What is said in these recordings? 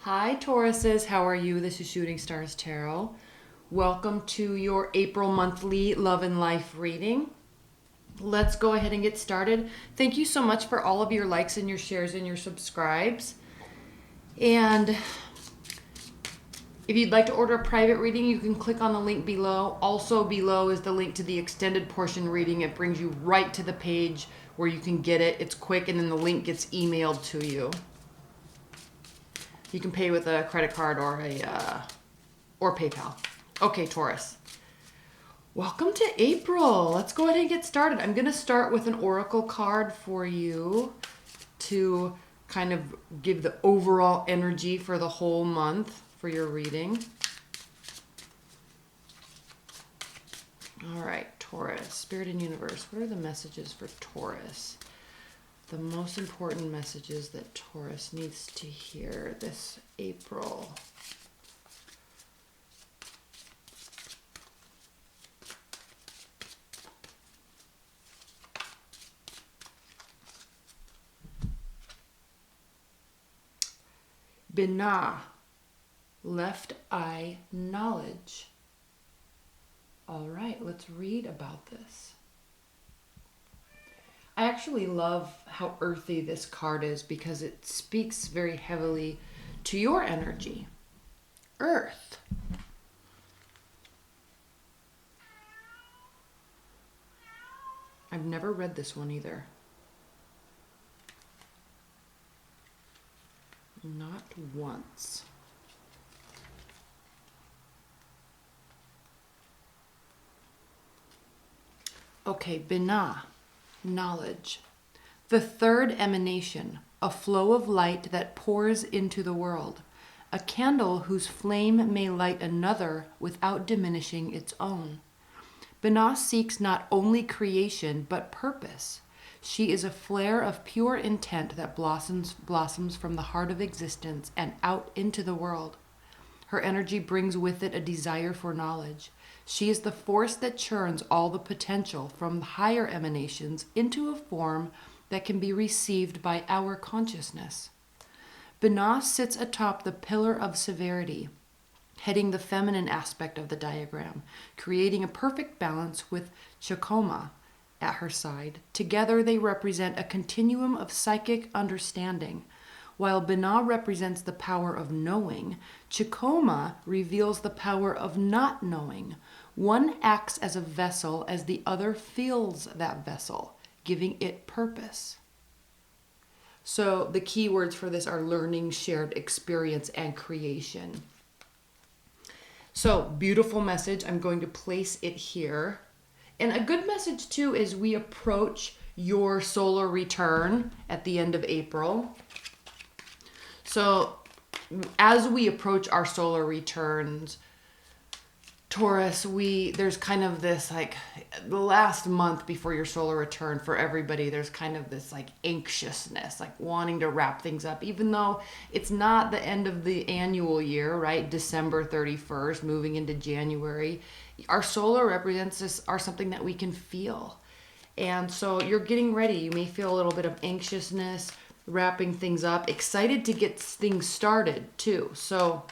Hi, Tauruses. How are you? This is Shooting Stars Tarot. Welcome to your April monthly love and life reading. Let's go ahead and get started. Thank you so much for all of your likes and your shares and your subscribes. And if you'd like to order a private reading, you can click on the link below. Also below is the link to the extended portion reading. It brings you right to the page where you can get it. It's quick, and then the link gets emailed to you. You can pay with a credit card or PayPal. Okay, Taurus. Welcome to April. Let's go ahead and get started. I'm going to start with an oracle card for you to kind of give the overall energy for the whole month for your reading. All right, Taurus, Spirit and Universe. What are the messages for Taurus? The most important messages that Taurus needs to hear this April. Binah, left eye knowledge. All right, let's read about this. I actually love how earthy this card is because it speaks very heavily to your energy. Earth. I've never read this one either. Not once. Okay, Binah. Knowledge. The third emanation, a flow of light that pours into the world, a candle whose flame may light another without diminishing its own. Binah seeks not only creation but purpose. She is a flare of pure intent that blossoms from the heart of existence and out into the world. Her energy brings with it a desire for knowledge. She is the force that churns all the potential from higher emanations into a form that can be received by our consciousness. Binah sits atop the pillar of severity, heading the feminine aspect of the diagram, creating a perfect balance with Chakoma at her side. Together they represent a continuum of psychic understanding. While Binah represents the power of knowing, Chakoma reveals the power of not knowing. One acts as a vessel as the other fills that vessel, giving it purpose. So the key words for this are learning, shared experience, and creation. So beautiful message. I'm going to place it here. And a good message too is we approach your solar return at the end of April. So as we approach our solar returns, Taurus, there's kind of this like the last month before your solar return for everybody, there's kind of this like anxiousness, like wanting to wrap things up, even though it's not the end of the annual year, right? December 31st, moving into January. Our solar represents this are something that we can feel. And so you're getting ready. You may feel a little bit of anxiousness, wrapping things up, excited to get things started too. So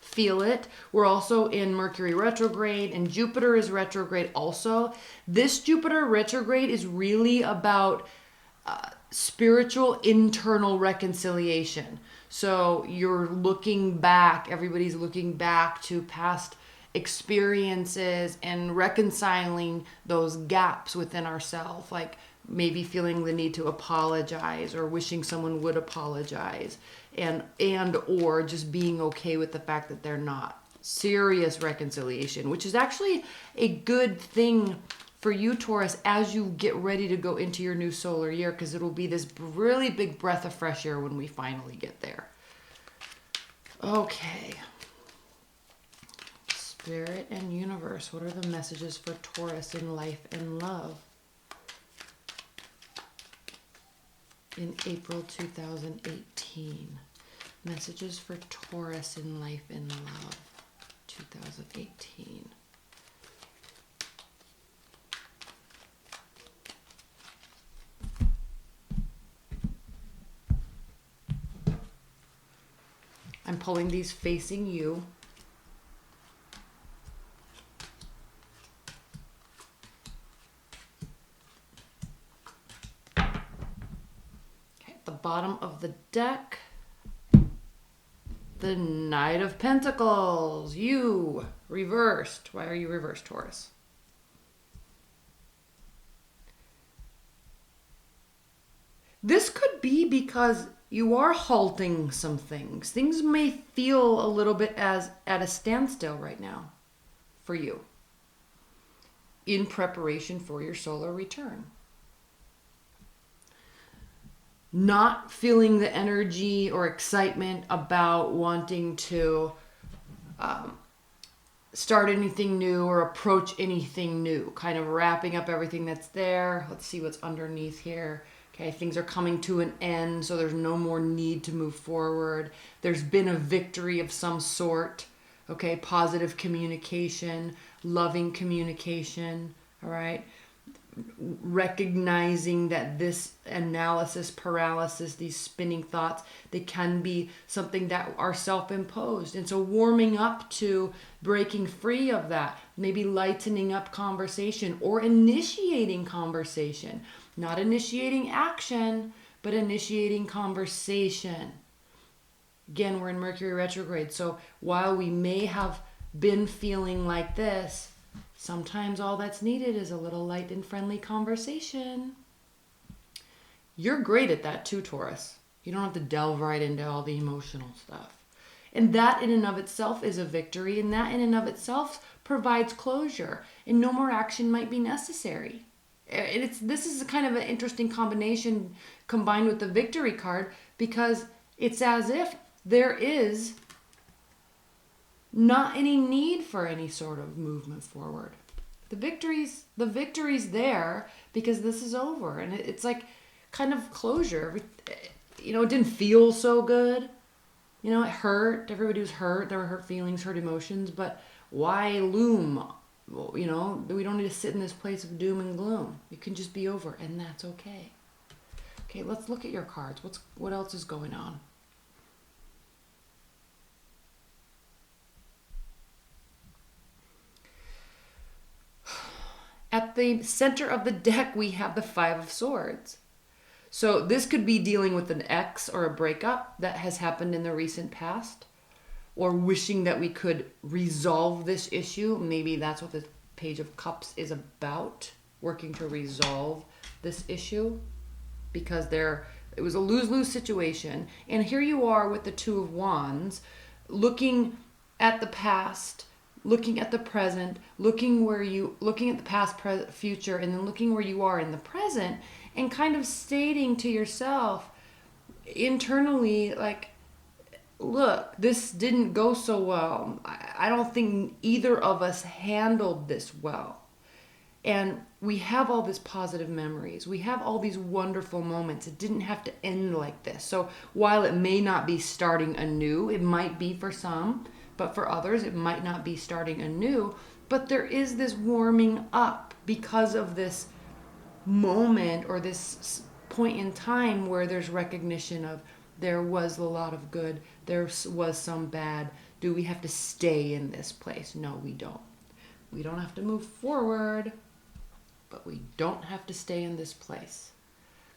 feel it. We're also in Mercury retrograde and Jupiter is retrograde also. This Jupiter retrograde is really about spiritual internal reconciliation. So you're looking back, everybody's looking back to past experiences and reconciling those gaps within ourselves, like maybe feeling the need to apologize or wishing someone would apologize and or just being okay with the fact that they're not. Serious reconciliation, which is actually a good thing for you, Taurus, as you get ready to go into your new solar year, because it'll be this really big breath of fresh air when we finally get there. Okay. Spirit and Universe, what are the messages for Taurus in life and love in April 2018? Messages for Taurus in life and love 2018. I'm pulling these facing you. Okay, at the bottom of the deck, the Knight of Pentacles, you, reversed. Why are you reversed, Taurus? This could be because you are halting some things. Things may feel a little bit as at a standstill right now for you in preparation for your solar return. Not feeling the energy or excitement about wanting to start anything new or approach anything new. Kind of wrapping up everything that's there. Let's see what's underneath here. Okay, things are coming to an end, so there's no more need to move forward. There's been a victory of some sort. Okay, positive communication, loving communication, all right? Recognizing that this analysis paralysis, these spinning thoughts, they can be something that are self-imposed. And so warming up to breaking free of that, maybe lightening up conversation or initiating conversation. Not initiating action, but initiating conversation. Again, we're in Mercury retrograde. So while we may have been feeling like this, sometimes all that's needed is a little light and friendly conversation. You're great at that too, Taurus. You don't have to delve right into all the emotional stuff. And that in and of itself is a victory, and that in and of itself provides closure, and no more action might be necessary. This is a kind of an interesting combination combined with the victory card, because it's as if there is not any need for any sort of movement forward. The victory's there because this is over, and it's like kind of closure. You know, it didn't feel so good. You know, it hurt. Everybody was hurt. There were hurt feelings, hurt emotions, but why loom? You know, we don't need to sit in this place of doom and gloom. It can just be over, and that's okay. Okay, let's look at your cards. What else is going on? At the center of the deck, we have the Five of Swords. So this could be dealing with an ex or a breakup that has happened in the recent past, or wishing that we could resolve this issue. Maybe that's what the Page of Cups is about, working to resolve this issue, because it was a lose-lose situation. And here you are with the Two of Wands, looking at the past, looking at the present, looking at the past, future, and then looking where you are in the present, and kind of stating to yourself internally, like, look, this didn't go so well. I don't think either of us handled this well. And we have all these positive memories. We have all these wonderful moments. It didn't have to end like this. So while it may not be starting anew, it might be for some, but for others, it might not be starting anew. But there is this warming up because of this moment or this point in time where there's recognition of there was a lot of good, there was some bad. Do we have to stay in this place? No, we don't. We don't have to move forward, but we don't have to stay in this place.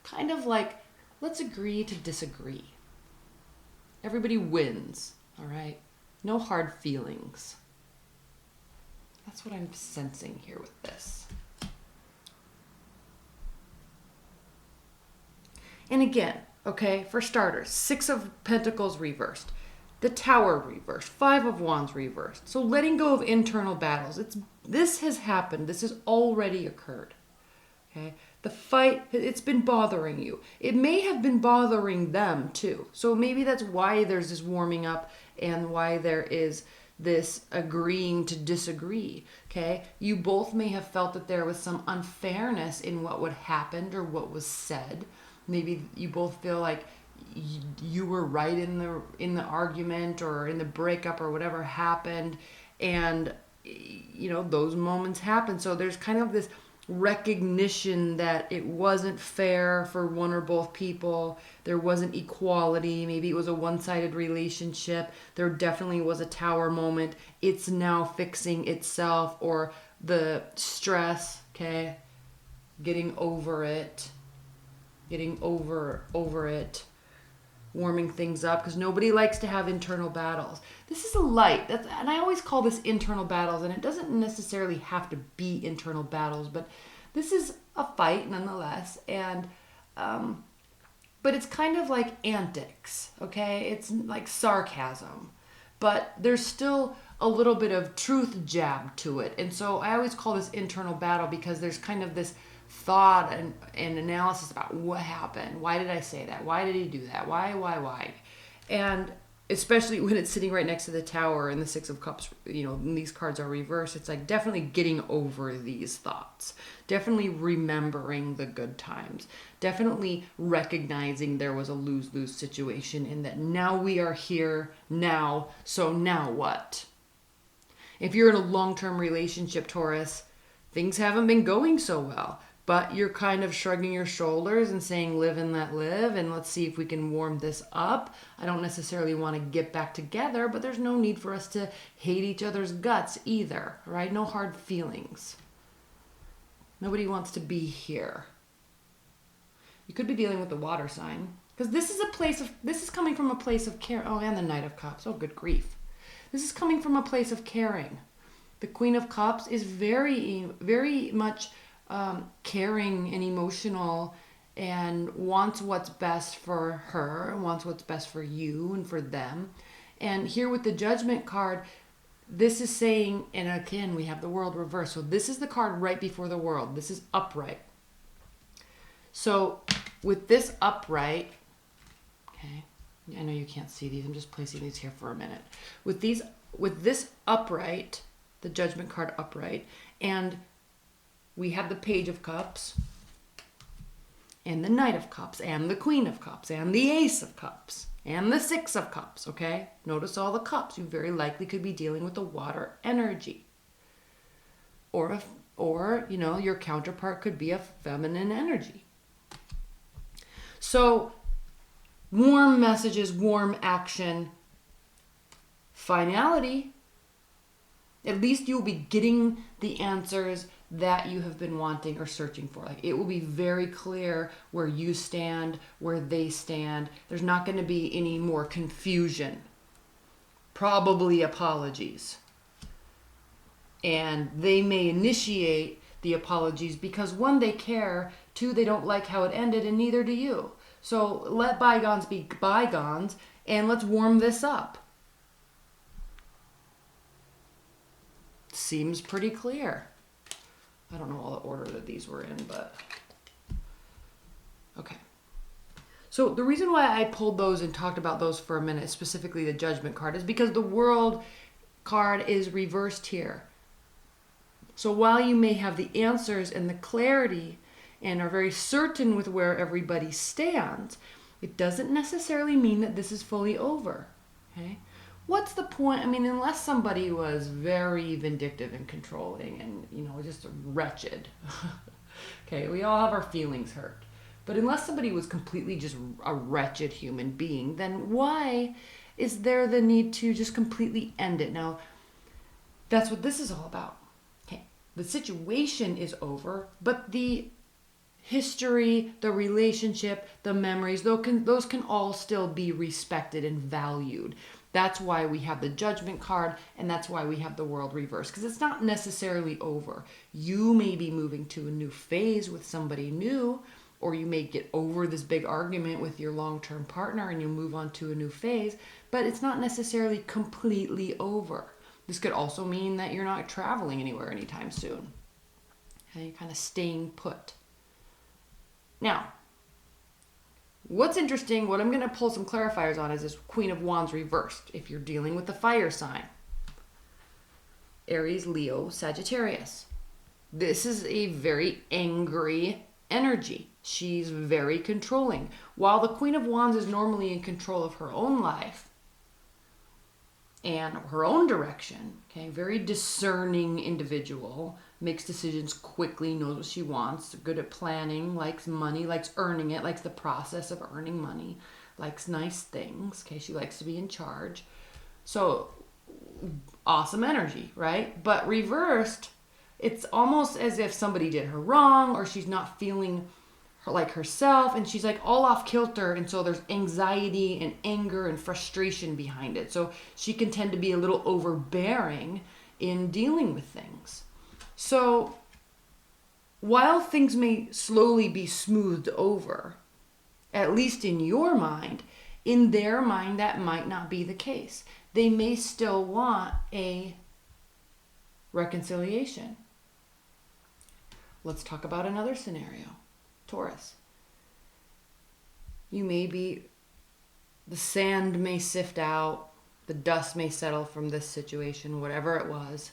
Kind of like, let's agree to disagree. Everybody wins, all right? No hard feelings. That's what I'm sensing here with this. And again, okay, for starters, Six of Pentacles reversed, the Tower reversed, Five of Wands reversed. So letting go of internal battles. This has happened. This has already occurred. Okay, the fight, it's been bothering you. It may have been bothering them too. So maybe that's why there's this warming up and why there is this agreeing to disagree. Okay, you both may have felt that there was some unfairness in what would happen or what was said. Maybe you both feel like you were right in the argument or in the breakup or whatever happened, and you know those moments happen. So there's kind of this recognition that it wasn't fair for one or both people. There wasn't equality. Maybe it was a one-sided relationship. There definitely was a tower moment. It's now fixing itself, or the stress, okay? Getting over it. Getting over it. Warming things up, because nobody likes to have internal battles. This is a light. And I always call this internal battles, and it doesn't necessarily have to be internal battles, but this is a fight nonetheless. And but it's kind of like antics, okay? It's like sarcasm, but there's still a little bit of truth jabbed to it. And so I always call this internal battle, because there's kind of this thought and analysis about what happened. Why did I say that? Why did he do that? Why? And especially when it's sitting right next to the Tower and the Six of Cups, and these cards are reversed, it's like definitely getting over these thoughts. Definitely remembering the good times. Definitely recognizing there was a lose-lose situation, and that now we are here now, so now what? If you're in a long-term relationship, Taurus, things haven't been going so well, but you're kind of shrugging your shoulders and saying, live and let live, and let's see if we can warm this up. I don't necessarily want to get back together, but there's no need for us to hate each other's guts either, right? No hard feelings. Nobody wants to be here. You could be dealing with the water sign, because this is coming from a place of care. Oh, and the Knight of Cups. Oh, good grief. This is coming from a place of caring. The Queen of Cups is very, very much caring and emotional, and wants what's best for her, and wants what's best for you and for them. And here with the Judgment card, this is saying, and again, we have the World reversed. So this is the card right before the World. This is upright. So with this upright, okay, I know you can't see these. I'm just placing these here for a minute. With this upright, the Judgment card upright, and we have the Page of Cups, and the Knight of Cups, and the Queen of Cups, and the Ace of Cups, and the Six of Cups, okay? Notice all the cups. You very likely could be dealing with the water energy. Or your counterpart could be a feminine energy. So, warm messages, warm action, finality. At least you'll be getting the answers that you have been wanting or searching for. Like, it will be very clear where you stand, where they stand. There's not going to be any more confusion. Probably apologies. And they may initiate the apologies because, one, they care, two, they don't like how it ended, and neither do you. So let bygones be bygones, and let's warm this up. Seems pretty clear. I don't know all the order that these were in, but okay. So the reason why I pulled those and talked about those for a minute, specifically the Judgment card, is because the World card is reversed here. So while you may have the answers and the clarity and are very certain with where everybody stands, it doesn't necessarily mean that this is fully over, okay? What's the point? I mean, unless somebody was very vindictive and controlling and, just wretched. Okay, we all have our feelings hurt. But unless somebody was completely just a wretched human being, then why is there the need to just completely end it? Now, that's what this is all about. Okay, the situation is over, but the history, the relationship, the memories, those can all still be respected and valued. That's why we have the Judgment card, and that's why we have the World reversed, because it's not necessarily over. You may be moving to a new phase with somebody new, or you may get over this big argument with your long-term partner and you'll move on to a new phase, but it's not necessarily completely over. This could also mean that you're not traveling anywhere anytime soon. Okay, you're kind of staying put. Now, what's interesting, what I'm going to pull some clarifiers on is this Queen of Wands reversed. If you're dealing with the fire sign, Aries, Leo, Sagittarius. This is a very angry energy. She's very controlling. While the Queen of Wands is normally in control of her own life and her own direction. Okay, very discerning individual, makes decisions quickly, knows what she wants, good at planning, likes money, likes earning it, likes the process of earning money, likes nice things. Okay, she likes to be in charge. So awesome energy, right? But reversed, it's almost as if somebody did her wrong, or she's not feeling like herself, and she's like all off kilter, and so there's anxiety and anger and frustration behind it. So she can tend to be a little overbearing in dealing with things. So while things may slowly be smoothed over, at least in your mind, in their mind that might not be the case. They may still want a reconciliation. Let's talk about another scenario. Taurus. You may be, the sand may sift out, the dust may settle from this situation, whatever it was,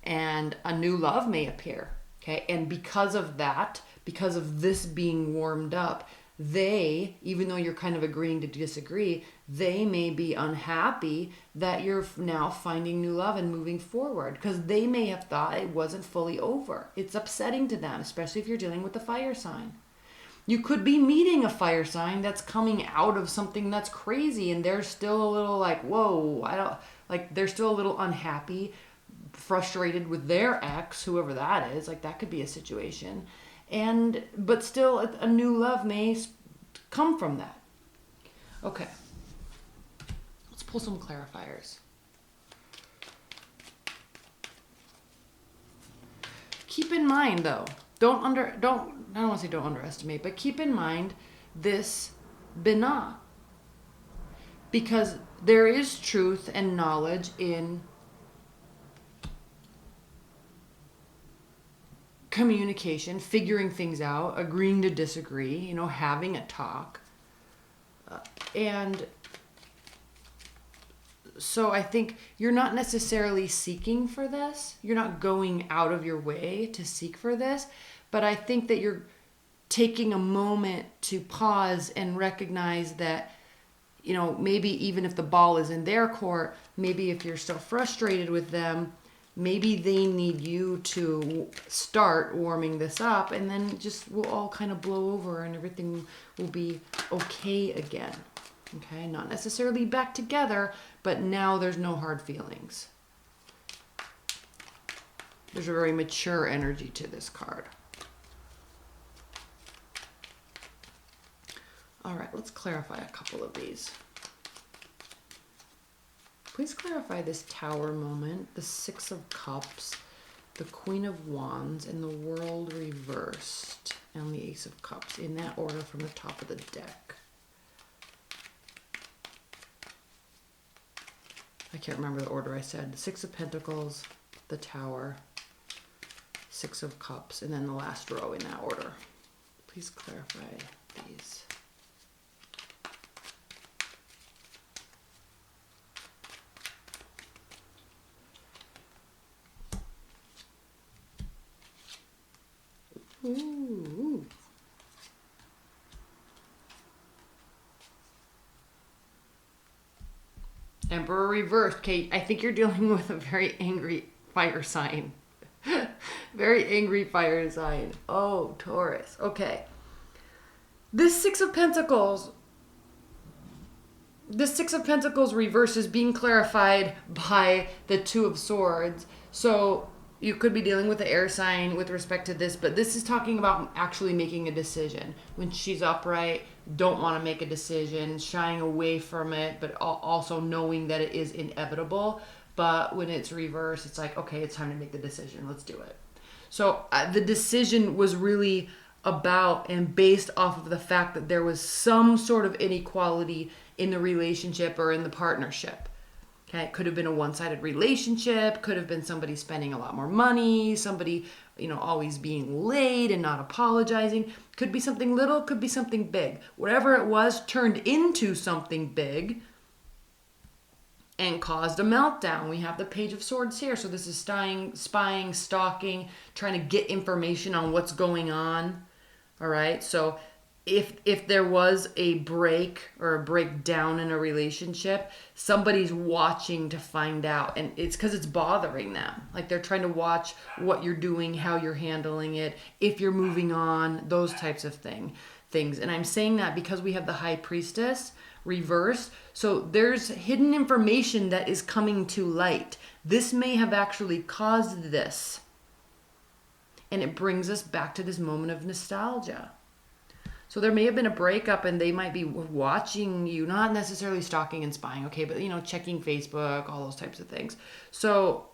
and a new love may appear. Okay, and because of that, because of this being warmed up, they, even though you're kind of agreeing to disagree, they may be unhappy that you're now finding new love and moving forward, because they may have thought it wasn't fully over. It's upsetting to them, especially if you're dealing with a fire sign. You could be meeting a fire sign that's coming out of something that's crazy, and they're still a little like, whoa, they're still a little unhappy, frustrated with their ex, whoever that is. Like, that could be a situation. But still a new love may come from that. Okay. Let's pull some clarifiers. Keep in mind though, I don't want to say don't underestimate, but keep in mind this Binah. Because there is truth and knowledge in communication, figuring things out, agreeing to disagree, having a talk. And so I think you're not necessarily seeking for this. You're not going out of your way to seek for this. But I think that you're taking a moment to pause and recognize that, maybe even if the ball is in their court, maybe if you're still frustrated with them, maybe they need you to start warming this up, and then just we'll all kind of blow over and everything will be okay again. Okay, not necessarily back together, but now there's no hard feelings. There's a very mature energy to this card. All right, let's clarify a couple of these. Please clarify this Tower moment, the Six of Cups, the Queen of Wands, and the World reversed, and the Ace of Cups, in that order from the top of the deck. I can't remember the order I said. The Six of Pentacles, the Tower, Six of Cups, and then the last row in that order. Please clarify these. Ooh. Emperor reversed. Kate, I think you're dealing with a very angry fire sign. Very angry fire sign. Oh, Taurus. Okay. This Six of Pentacles reverse is being clarified by the Two of Swords. So you could be dealing with the air sign with respect to this, but this is talking about actually making a decision. When she's upright, don't want to make a decision, shying away from it, but also knowing that it is inevitable. But when it's reversed, it's like, okay, it's time to make the decision. Let's do it. So the decision was really about and based off of the fact that there was some sort of inequality in the relationship or in the partnership. Okay, it could have been a one-sided relationship, could have been somebody spending a lot more money, somebody, always being late and not apologizing. Could be something little, could be something big. Whatever it was turned into something big and caused a meltdown. We have the Page of Swords here. So this is spying, stalking, trying to get information on what's going on. All right, so if there was a break or a breakdown in a relationship, somebody's watching to find out, and it's because it's bothering them. Like they're trying to watch what you're doing, how you're handling it, if you're moving on, those types of things. And I'm saying that because we have the High Priestess reversed. So there's hidden information that is coming to light. This may have actually caused this. And it brings us back to this moment of nostalgia. So there may have been a breakup and they might be watching you, not necessarily stalking and spying, okay, but checking Facebook, all those types of things. So,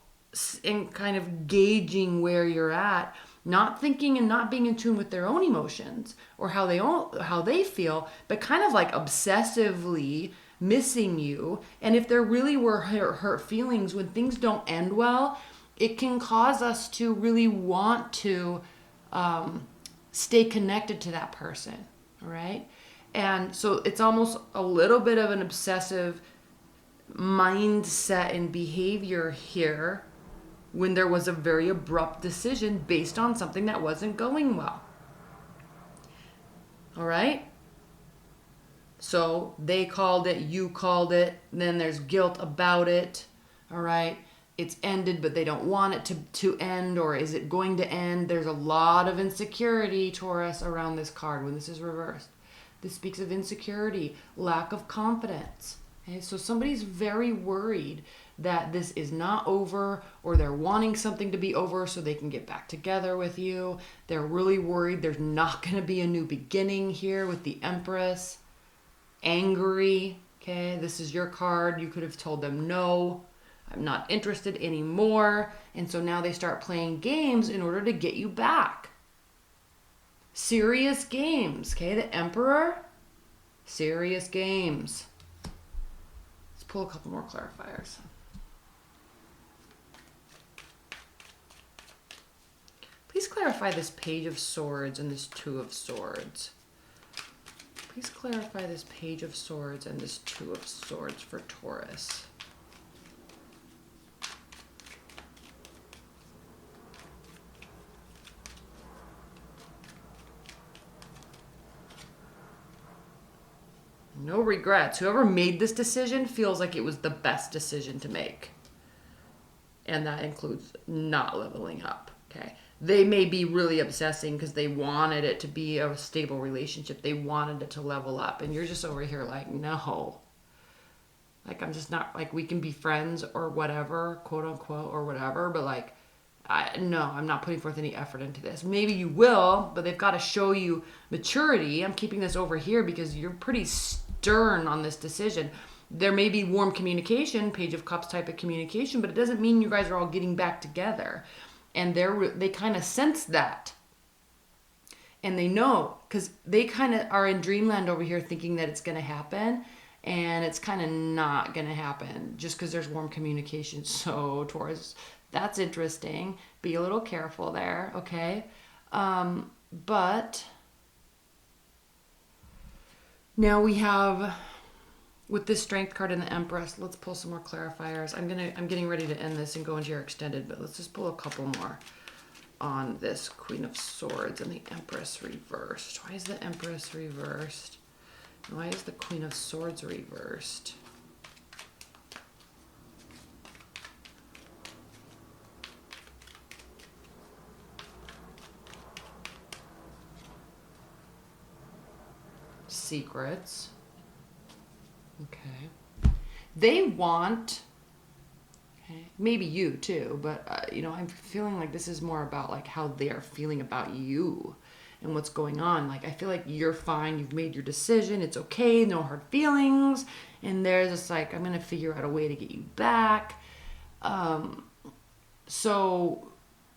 and kind of gauging where you're at, not thinking and not being in tune with their own emotions or how they feel, but kind of like obsessively missing you. And if there really were hurt feelings, when things don't end well, it can cause us to really want to stay connected to that person, all right? And so it's almost a little bit of an obsessive mindset and behavior here when there was a very abrupt decision based on something that wasn't going well. All right? So they called it, you called it, then there's guilt about it, all right? It's ended, but they don't want it to end, or is it going to end? There's a lot of insecurity, Taurus, around this card when this is reversed. This speaks of insecurity, lack of confidence. Okay? So somebody's very worried that this is not over, or they're wanting something to be over so they can get back together with you. They're really worried there's not going to be a new beginning here with the Empress. Angry, okay? This is your card. You could have told them no. I'm not interested anymore. And so now they start playing games in order to get you back. Serious games, okay? The Emperor, serious games. Let's pull a couple more clarifiers. Please clarify this Page of Swords and this Two of Swords. Please clarify this Page of Swords and this Two of Swords for Taurus. No regrets. Whoever made this decision feels like it was the best decision to make. And that includes not leveling up, okay? They may be really obsessing because they wanted it to be a stable relationship. They wanted it to level up. And you're just over here like, no. Like, I'm just not, like, we can be friends or whatever, quote unquote, or whatever. But like, no, I'm not putting forth any effort into this. Maybe you will, but they've got to show you maturity. I'm keeping this over here because you're pretty stern on this decision. There may be warm communication, Page of Cups type of communication, but it doesn't mean you guys are all getting back together. And they kind of sense that. And they know, because they kind of are in dreamland over here thinking that it's going to happen. And it's kind of not going to happen just because there's warm communication. So, Taurus, that's interesting. Be a little careful there, okay? But now we have, with this Strength card and the Empress, let's pull some more clarifiers. I'm getting ready to end this and go into your extended, but let's just pull a couple more on this Queen of Swords and the Empress reversed. Why is the Empress reversed? And why is the Queen of Swords reversed? Secrets. Okay. They want, okay, maybe you too, but I'm feeling like this is more about like how they're feeling about you and what's going on. Like, I feel like you're fine. You've made your decision. It's okay. No hard feelings. And they're just like, I'm going to figure out a way to get you back. So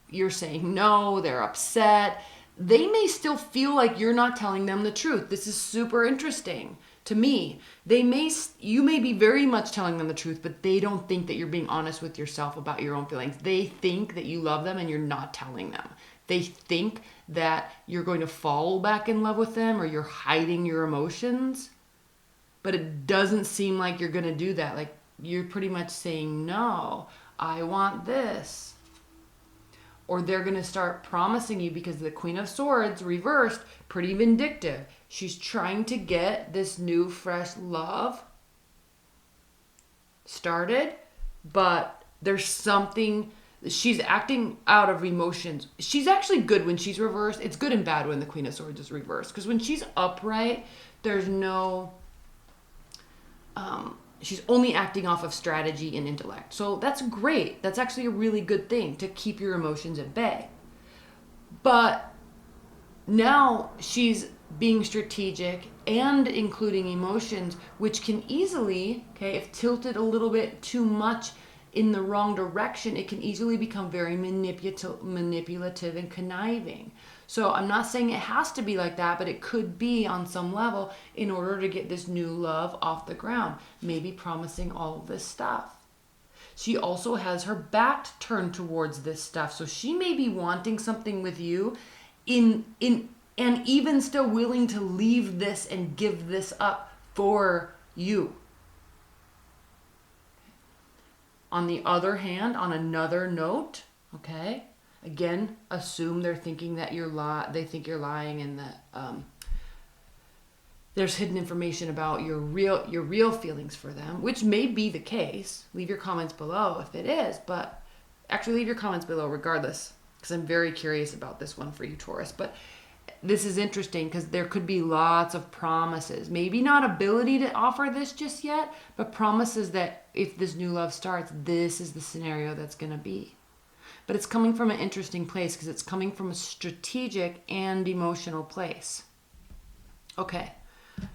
you're saying no, they're upset. They may still feel like you're not telling them the truth. This is super interesting to me. You may be very much telling them the truth, but they don't think that you're being honest with yourself about your own feelings. They think that you love them and you're not telling them. They think that you're going to fall back in love with them or you're hiding your emotions, but it doesn't seem like you're going to do that. Like, you're pretty much saying, no, I want this. or they're going to start promising you, because the Queen of Swords reversed, pretty vindictive. She's trying to get this new, fresh love started, but there's something, she's acting out of emotions. She's actually good when she's reversed. It's good and bad when the Queen of Swords is reversed, because when she's upright, there's no, she's only acting off of strategy and intellect. So that's great. That's actually a really good thing, to keep your emotions at bay. But now she's being strategic and including emotions, which can easily, okay, if tilted a little bit too much in the wrong direction, it can easily become very manipulative and conniving. So I'm not saying it has to be like that, but it could be on some level in order to get this new love off the ground, maybe promising all of this stuff. She also has her back turned towards this stuff. So she may be wanting something with you and even still willing to leave this and give this up for you. On the other hand, on another note, okay, again, assume they're thinking that they think you're lying, and that there's hidden information about your real feelings for them, which may be the case. Leave your comments below if it is, but actually leave your comments below regardless, because I'm very curious about this one for you, Taurus. But this is interesting because there could be lots of promises. Maybe not ability to offer this just yet, but promises that if this new love starts, this is the scenario that's going to be. But it's coming from an interesting place, because it's coming from a strategic and emotional place. Okay,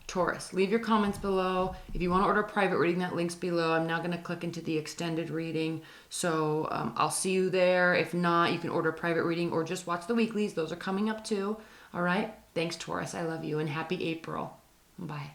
Taurus, leave your comments below. If you want to order a private reading, that link's below. I'm now going to click into the extended reading. So I'll see you there. If not, you can order a private reading or just watch the weeklies. Those are coming up too. All right. Thanks, Taurus. I love you, and happy April. Bye.